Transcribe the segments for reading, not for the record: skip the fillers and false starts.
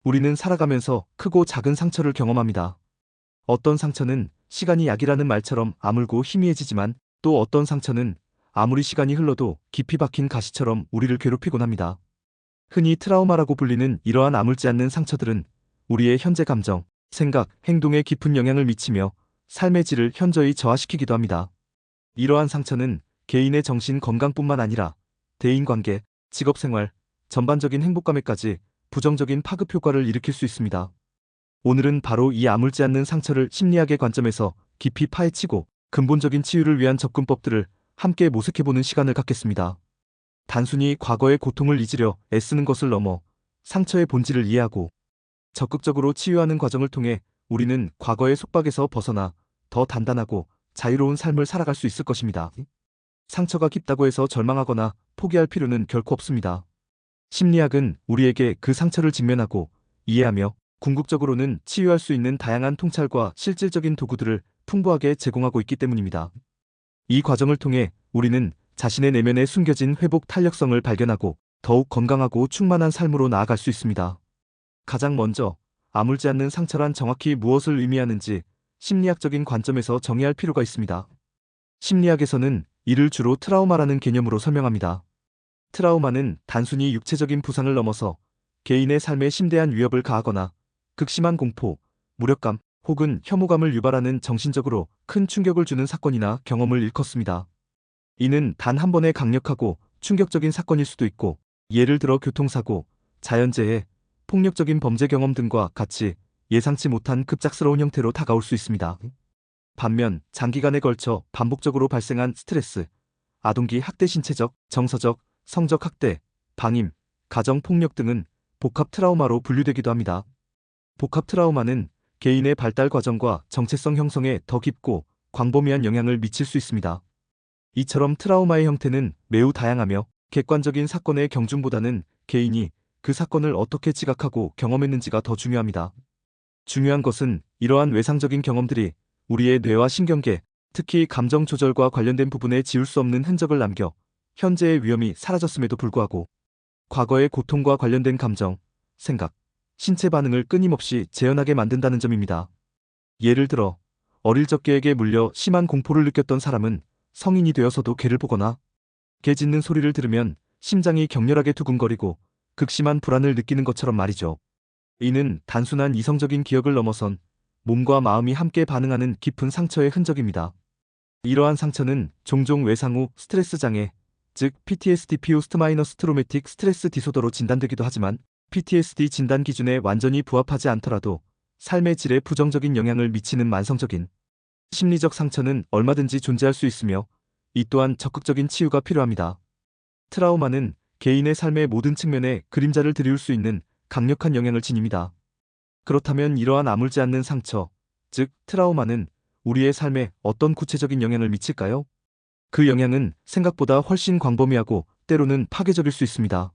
우리는 살아가면서 크고 작은 상처를 경험합니다. 어떤 상처는 시간이 약이라는 말처럼 아물고 희미해지지만 또 어떤 상처는 아무리 시간이 흘러도 깊이 박힌 가시처럼 우리를 괴롭히곤 합니다. 흔히 트라우마라고 불리는 이러한 아물지 않는 상처들은 우리의 현재 감정, 생각, 행동에 깊은 영향을 미치며 삶의 질을 현저히 저하시키기도 합니다. 이러한 상처는 개인의 정신 건강뿐만 아니라 대인관계, 직업생활, 전반적인 행복감에까지 부정적인 파급 효과를 일으킬 수 있습니다. 오늘은 바로 이 아물지 않는 상처를 심리학의 관점에서 깊이 파헤치고 근본적인 치유를 위한 접근법들을 함께 모색해보는 시간을 갖겠습니다. 단순히 과거의 고통을 잊으려 애쓰는 것을 넘어 상처의 본질을 이해하고 적극적으로 치유하는 과정을 통해 우리는 과거의 속박에서 벗어나 더 단단하고 자유로운 삶을 살아갈 수 있을 것입니다. 상처가 깊다고 해서 절망하거나 포기할 필요는 결코 없습니다. 심리학은 우리에게 그 상처를 직면하고 이해하며 궁극적으로는 치유할 수 있는 다양한 통찰과 실질적인 도구들을 풍부하게 제공하고 있기 때문입니다. 이 과정을 통해 우리는 자신의 내면에 숨겨진 회복 탄력성을 발견하고 더욱 건강하고 충만한 삶으로 나아갈 수 있습니다. 가장 먼저 아물지 않는 상처란 정확히 무엇을 의미하는지 심리학적인 관점에서 정의할 필요가 있습니다. 심리학에서는 이를 주로 트라우마라는 개념으로 설명합니다. 트라우마는 단순히 육체적인 부상을 넘어서 개인의 삶에 심대한 위협을 가하거나 극심한 공포, 무력감 혹은 혐오감을 유발하는 정신적으로 큰 충격을 주는 사건이나 경험을 일컫습니다. 이는 단 한 번의 강력하고 충격적인 사건일 수도 있고, 예를 들어 교통사고, 자연재해, 폭력적인 범죄 경험 등과 같이 예상치 못한 급작스러운 형태로 다가올 수 있습니다. 반면 장기간에 걸쳐 반복적으로 발생한 스트레스, 아동기 학대 신체적, 정서적, 성적 학대, 방임, 가정 폭력 등은 복합 트라우마로 분류되기도 합니다. 복합 트라우마는 개인의 발달 과정과 정체성 형성에 더 깊고 광범위한 영향을 미칠 수 있습니다. 이처럼 트라우마의 형태는 매우 다양하며 객관적인 사건의 경중보다는 개인이 그 사건을 어떻게 지각하고 경험했는지가 더 중요합니다. 중요한 것은 이러한 외상적인 경험들이 우리의 뇌와 신경계, 특히 감정 조절과 관련된 부분에 지울 수 없는 흔적을 남겨 현재의 위험이 사라졌음에도 불구하고 과거의 고통과 관련된 감정, 생각, 신체 반응을 끊임없이 재현하게 만든다는 점입니다. 예를 들어 어릴 적 개에게 물려 심한 공포를 느꼈던 사람은 성인이 되어서도 개를 보거나 개 짖는 소리를 들으면 심장이 격렬하게 두근거리고 극심한 불안을 느끼는 것처럼 말이죠. 이는 단순한 이성적인 기억을 넘어선 몸과 마음이 함께 반응하는 깊은 상처의 흔적입니다. 이러한 상처는 종종 외상 후 스트레스 장애, 즉 PTSD Post Minor Traumatic Stress Disorder로 진단되기도 하지만 PTSD 진단 기준에 완전히 부합하지 않더라도 삶의 질에 부정적인 영향을 미치는 만성적인 심리적 상처는 얼마든지 존재할 수 있으며 이 또한 적극적인 치유가 필요합니다. 트라우마는 개인의 삶의 모든 측면에 그림자를 드리울 수 있는 강력한 영향을 지닙니다. 그렇다면 이러한 아물지 않는 상처, 즉 트라우마는 우리의 삶에 어떤 구체적인 영향을 미칠까요? 그 영향은 생각보다 훨씬 광범위하고 때로는 파괴적일 수 있습니다.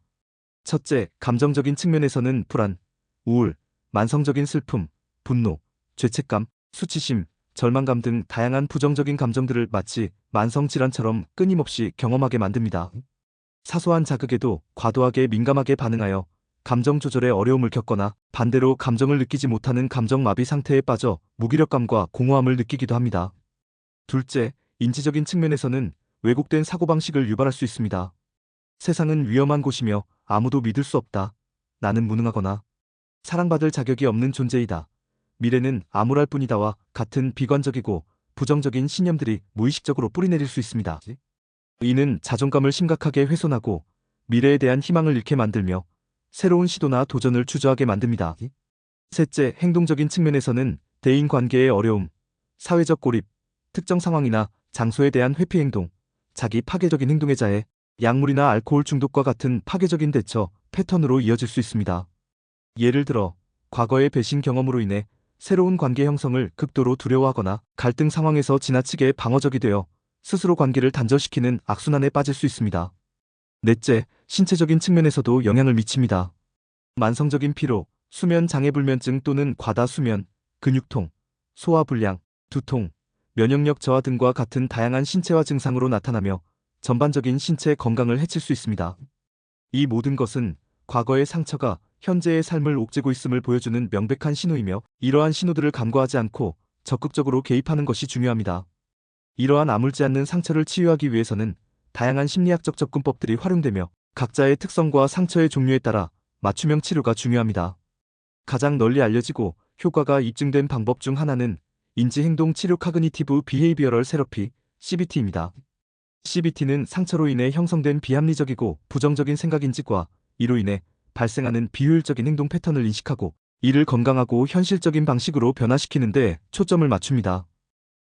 첫째, 감정적인 측면에서는 불안, 우울, 만성적인 슬픔, 분노, 죄책감, 수치심, 절망감 등 다양한 부정적인 감정들을 마치 만성질환처럼 끊임없이 경험하게 만듭니다. 사소한 자극에도 과도하게 민감하게 반응하여 감정 조절에 어려움을 겪거나 반대로 감정을 느끼지 못하는 감정마비 상태에 빠져 무기력감과 공허함을 느끼기도 합니다. 둘째, 인지적인 측면에서는 왜곡된 사고방식을 유발할 수 있습니다. 세상은 위험한 곳이며 아무도 믿을 수 없다. 나는 무능하거나 사랑받을 자격이 없는 존재이다. 미래는 암울할 뿐이다와 같은 비관적이고 부정적인 신념들이 무의식적으로 뿌리내릴 수 있습니다. 이는 자존감을 심각하게 훼손하고 미래에 대한 희망을 잃게 만들며 새로운 시도나 도전을 주저하게 만듭니다. 셋째, 행동적인 측면에서는 대인관계의 어려움, 사회적 고립, 특정 상황이나 장소에 대한 회피 행동, 자기 파괴적인 행동의 자해, 약물이나 알코올 중독과 같은 파괴적인 대처 패턴으로 이어질 수 있습니다. 예를 들어 과거의 배신 경험으로 인해 새로운 관계 형성을 극도로 두려워하거나 갈등 상황에서 지나치게 방어적이 되어 스스로 관계를 단절시키는 악순환에 빠질 수 있습니다. 넷째, 신체적인 측면에서도 영향을 미칩니다. 만성적인 피로, 수면 장애 불면증 또는 과다 수면, 근육통, 소화불량, 두통, 면역력 저하 등과 같은 다양한 신체화 증상으로 나타나며 전반적인 신체 건강을 해칠 수 있습니다. 이 모든 것은 과거의 상처가 현재의 삶을 옥죄고 있음을 보여주는 명백한 신호이며, 이러한 신호들을 간과하지 않고 적극적으로 개입하는 것이 중요합니다. 이러한 아물지 않는 상처를 치유하기 위해서는 다양한 심리학적 접근법들이 활용되며, 각자의 특성과 상처의 종류에 따라 맞춤형 치료가 중요합니다. 가장 널리 알려지고 효과가 입증된 방법 중 하나는 인지행동 치료 카그니티브 비헤이비어럴 세러피 CBT입니다. CBT는 상처로 인해 형성된 비합리적이고 부정적인 생각인지과 이로 인해 발생하는 비효율적인 행동 패턴을 인식하고 이를 건강하고 현실적인 방식으로 변화시키는 데 초점을 맞춥니다.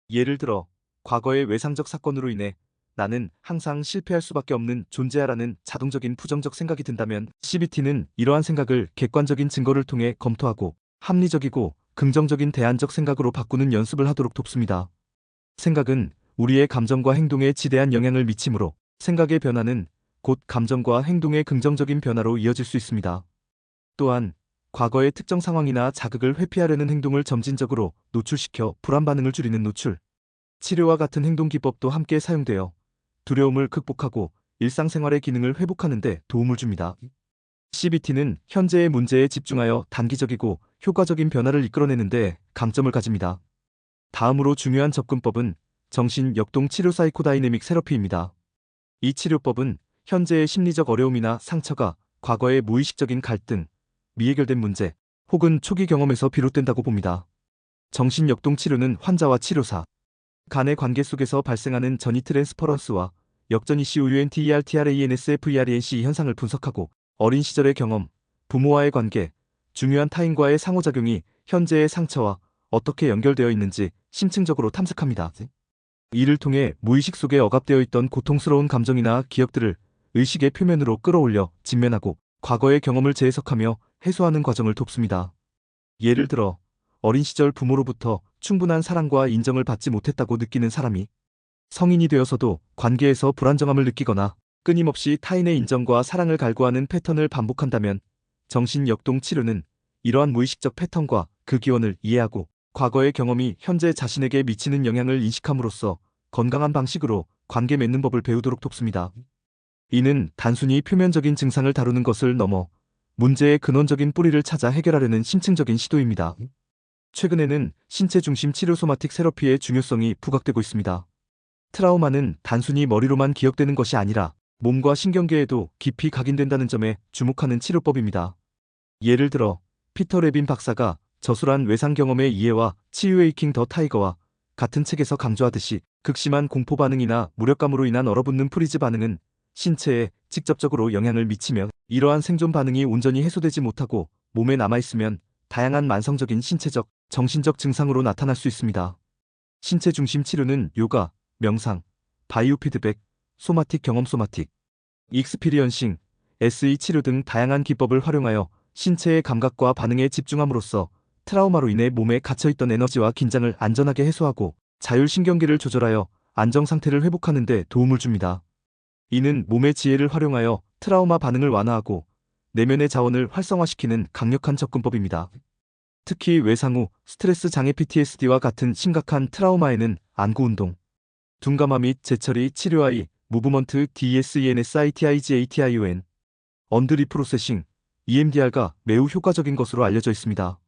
예를 들어, 과거의 외상적 사건으로 인해 나는 항상 실패할 수밖에 없는 존재야라는 자동적인 부정적 생각이 든다면, CBT는 이러한 생각을 객관적인 증거를 통해 검토하고 합리적이고 긍정적인 대안적 생각으로 바꾸는 연습을 하도록 돕습니다. 생각은 우리의 감정과 행동에 지대한 영향을 미치므로 생각의 변화는 곧 감정과 행동의 긍정적인 변화로 이어질 수 있습니다. 또한 과거의 특정 상황이나 자극을 회피하려는 행동을 점진적으로 노출시켜 불안 반응을 줄이는 노출 치료와 같은 행동 기법도 함께 사용되어 두려움을 극복하고 일상생활의 기능을 회복하는 데 도움을 줍니다. CBT는 현재의 문제에 집중하여 단기적이고 효과적인 변화를 이끌어내는 데 강점을 가집니다. 다음으로 중요한 접근법은 정신역동 치료 사이코다이내믹 세러피입니다. 이 치료법은 현재의 심리적 어려움이나 상처가 과거의 무의식적인 갈등, 미해결된 문제, 혹은 초기 경험에서 비롯된다고 봅니다. 정신역동 치료는 환자와 치료사 간의 관계 속에서 발생하는 전이 트랜스퍼런스와 역전 이슈 UNTERTRANSFERENC 현상을 분석하고 어린 시절의 경험, 부모와의 관계, 중요한 타인과의 상호작용이 현재의 상처와 어떻게 연결되어 있는지 심층적으로 탐색합니다. 이를 통해 무의식 속에 억압되어 있던 고통스러운 감정이나 기억들을 의식의 표면으로 끌어올려 직면하고 과거의 경험을 재해석하며 해소하는 과정을 돕습니다. 예를 들어, 어린 시절 부모로부터 충분한 사랑과 인정을 받지 못했다고 느끼는 사람이 성인이 되어서도 관계에서 불안정함을 느끼거나 끊임없이 타인의 인정과 사랑을 갈구하는 패턴을 반복한다면, 정신역동 치료는 이러한 무의식적 패턴과 그 기원을 이해하고 과거의 경험이 현재 자신에게 미치는 영향을 인식함으로써 건강한 방식으로 관계 맺는 법을 배우도록 돕습니다. 이는 단순히 표면적인 증상을 다루는 것을 넘어 문제의 근원적인 뿌리를 찾아 해결하려는 심층적인 시도입니다. 최근에는 신체 중심 치료 소마틱 세러피의 중요성이 부각되고 있습니다. 트라우마는 단순히 머리로만 기억되는 것이 아니라 몸과 신경계에도 깊이 각인된다는 점에 주목하는 치료법입니다. 예를 들어, 피터 레빈 박사가 저술한 외상 경험의 이해와 치유의 킹 더 타이거와 같은 책에서 강조하듯이, 극심한 공포 반응이나 무력감으로 인한 얼어붙는 프리즈 반응은 신체에 직접적으로 영향을 미치며, 이러한 생존 반응이 온전히 해소되지 못하고 몸에 남아있으면 다양한 만성적인 신체적, 정신적 증상으로 나타날 수 있습니다. 신체 중심 치료는 요가, 명상, 바이오 피드백, 소마틱 경험 소마틱, 익스피리언싱, SE 치료 등 다양한 기법을 활용하여 신체의 감각과 반응에 집중함으로써 트라우마로 인해 몸에 갇혀있던 에너지와 긴장을 안전하게 해소하고 자율신경계를 조절하여 안정 상태를 회복하는 데 도움을 줍니다. 이는 몸의 지혜를 활용하여 트라우마 반응을 완화하고 내면의 자원을 활성화시키는 강력한 접근법입니다. 특히 외상 후 스트레스 장애 PTSD와 같은 심각한 트라우마에는 안구운동, 둔감화 및 재처리 치료와의 무브먼트 DSENSITIGATION, 언드리프로세싱, EMDR가 매우 효과적인 것으로 알려져 있습니다.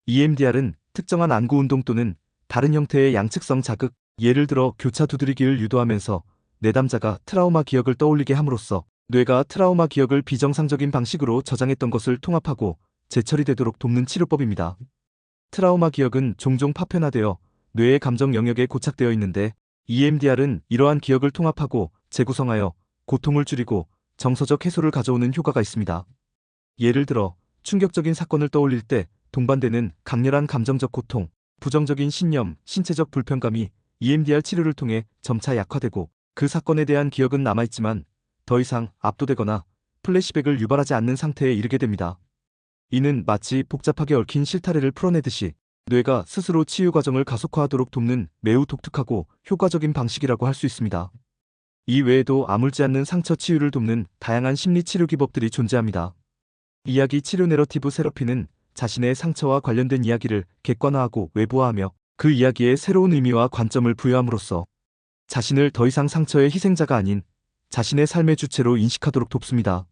EMDR은 특정한 안구운동 또는 다른 형태의 양측성 자극, 예를 들어 교차 두드리기를 유도하면서 내담자가 트라우마 기억을 떠올리게 함으로써 뇌가 트라우마 기억을 비정상적인 방식으로 저장했던 것을 통합하고 재처리되도록 돕는 치료법입니다. 트라우마 기억은 종종 파편화되어 뇌의 감정 영역에 고착되어 있는데, EMDR은 이러한 기억을 통합하고 재구성하여 고통을 줄이고 정서적 해소를 가져오는 효과가 있습니다. 예를 들어, 충격적인 사건을 떠올릴 때 동반되는 강렬한 감정적 고통, 부정적인 신념, 신체적 불편감이 EMDR 치료를 통해 점차 약화되고, 그 사건에 대한 기억은 남아있지만 더 이상 압도되거나 플래시백을 유발하지 않는 상태에 이르게 됩니다. 이는 마치 복잡하게 얽힌 실타래를 풀어내듯이 뇌가 스스로 치유 과정을 가속화하도록 돕는 매우 독특하고 효과적인 방식이라고 할 수 있습니다. 이 외에도 아물지 않는 상처 치유를 돕는 다양한 심리 치료 기법들이 존재합니다. 이야기 치료 내러티브 세러피는 자신의 상처와 관련된 이야기를 객관화하고 외부화하며 그 이야기에 새로운 의미와 관점을 부여함으로써 자신을 더 이상 상처의 희생자가 아닌 자신의 삶의 주체로 인식하도록 돕습니다.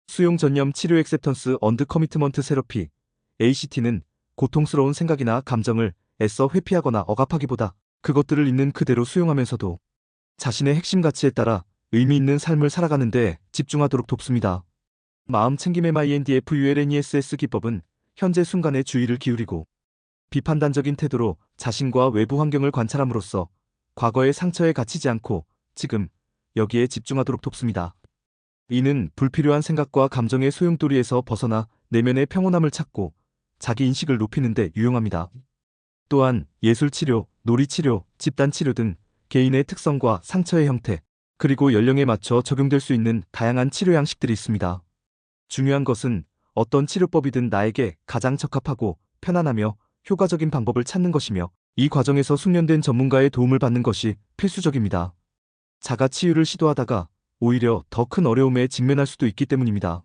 수용 전념 치료 액셉턴스 언드 커미트먼트 세러피 ACT는 고통스러운 생각이나 감정을 애써 회피하거나 억압하기보다 그것들을 있는 그대로 수용하면서도 자신의 핵심 가치에 따라 의미 있는 삶을 살아가는 데 집중하도록 돕습니다. 마음 챙김의 MINDFULNESS 기법은 현재 순간에 주의를 기울이고 비판단적인 태도로 자신과 외부 환경을 관찰함으로써 과거의 상처에 갇히지 않고 지금 여기에 집중하도록 돕습니다. 이는 불필요한 생각과 감정의 소용돌이에서 벗어나 내면의 평온함을 찾고 자기 인식을 높이는 데 유용합니다. 또한 예술치료, 놀이치료, 집단치료 등 개인의 특성과 상처의 형태, 그리고 연령에 맞춰 적용될 수 있는 다양한 치료 양식들이 있습니다. 중요한 것은 어떤 치료법이든 나에게 가장 적합하고 편안하며 효과적인 방법을 찾는 것이며 이 과정에서 숙련된 전문가의 도움을 받는 것이 필수적입니다. 자가 치유를 시도하다가 오히려 더 큰 어려움에 직면할 수도 있기 때문입니다.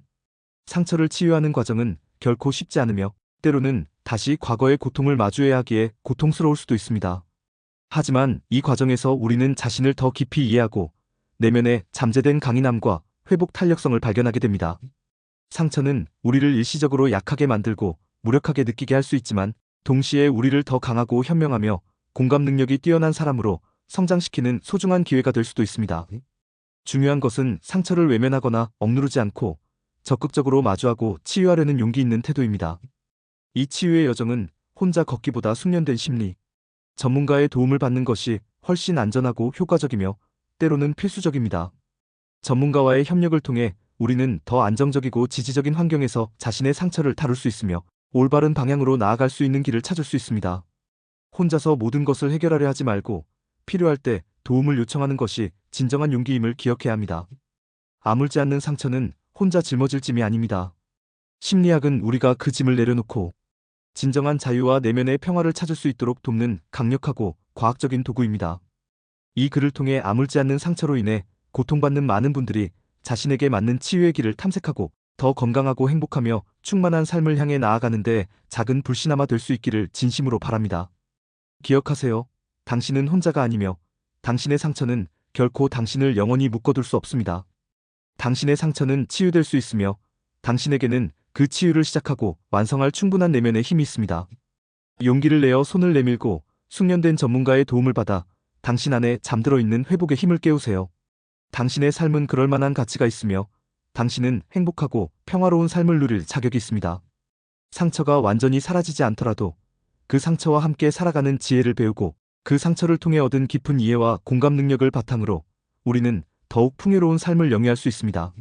상처를 치유하는 과정은 결코 쉽지 않으며 때로는 다시 과거의 고통을 마주해야 하기에 고통스러울 수도 있습니다. 하지만 이 과정에서 우리는 자신을 더 깊이 이해하고 내면의 잠재된 강인함과 회복 탄력성을 발견하게 됩니다. 상처는 우리를 일시적으로 약하게 만들고 무력하게 느끼게 할 수 있지만 동시에 우리를 더 강하고 현명하며 공감 능력이 뛰어난 사람으로 성장시키는 소중한 기회가 될 수도 있습니다. 중요한 것은 상처를 외면하거나 억누르지 않고 적극적으로 마주하고 치유하려는 용기 있는 태도입니다. 이 치유의 여정은 혼자 걷기보다 숙련된 심리, 전문가의 도움을 받는 것이 훨씬 안전하고 효과적이며 때로는 필수적입니다. 전문가와의 협력을 통해 우리는 더 안정적이고 지지적인 환경에서 자신의 상처를 다룰 수 있으며 올바른 방향으로 나아갈 수 있는 길을 찾을 수 있습니다. 혼자서 모든 것을 해결하려 하지 말고 필요할 때 도움을 요청하는 것이 진정한 용기임을 기억해야 합니다. 아물지 않는 상처는 혼자 짊어질 짐이 아닙니다. 심리학은 우리가 그 짐을 내려놓고 진정한 자유와 내면의 평화를 찾을 수 있도록 돕는 강력하고 과학적인 도구입니다. 이 글을 통해 아물지 않는 상처로 인해 고통받는 많은 분들이 자신에게 맞는 치유의 길을 탐색하고 더 건강하고 행복하며 충만한 삶을 향해 나아가는데 작은 불씨나마 될 수 있기를 진심으로 바랍니다. 기억하세요. 당신은 혼자가 아니며 당신의 상처는 결코 당신을 영원히 묶어둘 수 없습니다. 당신의 상처는 치유될 수 있으며 당신에게는 그 치유를 시작하고 완성할 충분한 내면의 힘이 있습니다. 용기를 내어 손을 내밀고 숙련된 전문가의 도움을 받아 당신 안에 잠들어 있는 회복의 힘을 깨우세요. 당신의 삶은 그럴 만한 가치가 있으며 당신은 행복하고 평화로운 삶을 누릴 자격이 있습니다. 상처가 완전히 사라지지 않더라도 그 상처와 함께 살아가는 지혜를 배우고 그 상처를 통해 얻은 깊은 이해와 공감 능력을 바탕으로 우리는 더욱 풍요로운 삶을 영위할 수 있습니다.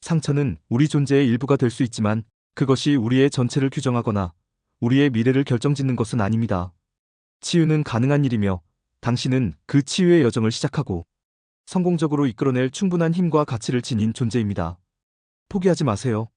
상처는 우리 존재의 일부가 될 수 있지만 그것이 우리의 전체를 규정하거나 우리의 미래를 결정짓는 것은 아닙니다. 치유는 가능한 일이며 당신은 그 치유의 여정을 시작하고 성공적으로 이끌어낼 충분한 힘과 가치를 지닌 존재입니다. 포기하지 마세요.